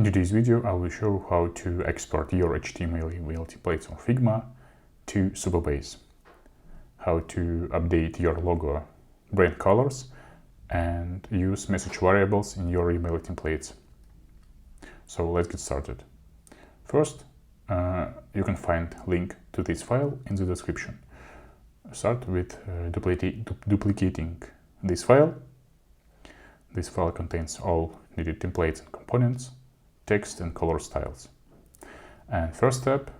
In today's video, I will show how to export your HTML email templates from Figma to Supabase, how to update your logo brand colors, and use message variables in your email templates. So let's get started. First, you can find link to this file in the description. Start with duplicating this file. This file contains all needed templates and components, text and color styles. And first step,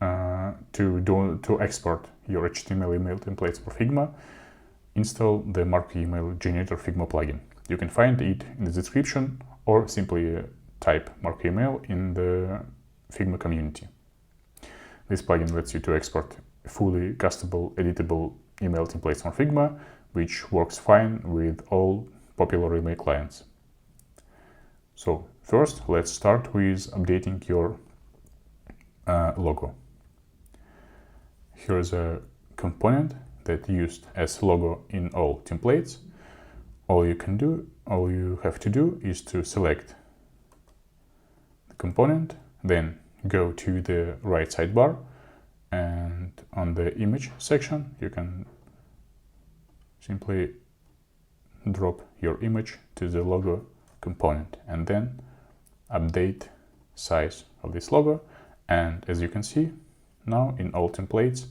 to export your HTML email templates for Figma, install the Mark Email Generator Figma plugin. You can find it in the description or simply type Mark Email in the Figma community. This plugin lets you to export fully customizable, editable email templates from Figma, which works fine with all popular email clients. So first, let's start with updating your logo. Here's a component that used as logo in all templates. All you have to do is to select the component, then go to the right sidebar, and on the image section you can simply drop your image to the logo component and then update size of this logo. And as you can see, now in all templates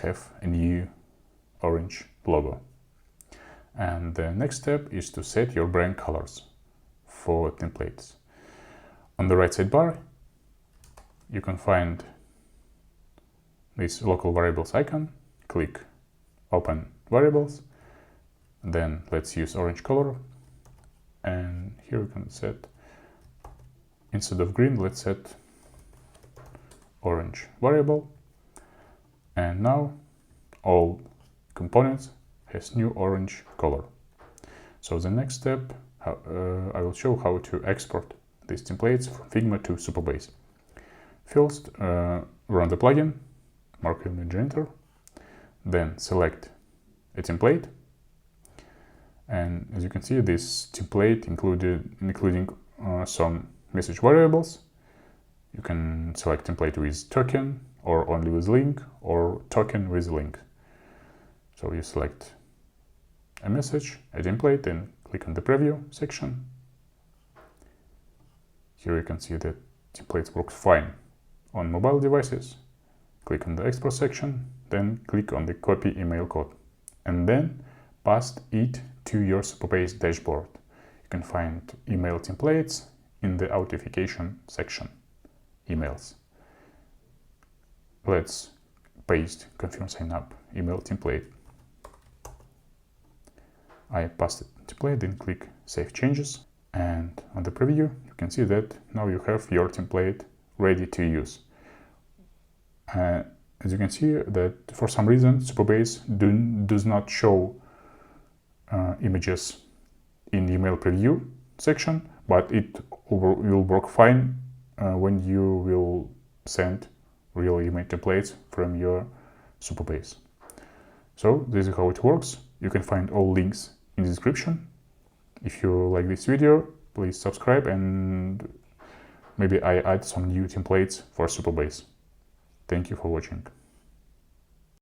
have a new orange logo. And the next step is to set your brand colors for templates. On the right sidebar, you can find this local variables icon. Click Open Variables. Then let's use orange color. And here we can set, instead of green, let's set orange variable. And now all components has new orange color. So the next step, I will show how to export these templates from Figma to Supabase. First, run the plugin, Mark Email Generator, then select a template. And as you can see, this template including some message variables. You can select template with token, or only with link, or token with link. So you select a message, a template, and click on the preview section. Here you can see that templates work fine on mobile devices. Click on the export section, then click on the copy email code, and then paste it to your Supabase dashboard. You can find email templates in the authentication section, emails. Let's paste confirm sign up email template. I pasted the template, then click save changes, and on the preview you can see that now you have your template ready to use. As you can see that for some reason Supabase does not show images in the email preview section, but it will work fine when you will send real email templates from your Supabase. So this is how it works. You can find all links in the description. If you like this video, please subscribe, and maybe I add some new templates for Supabase. Thank you for watching.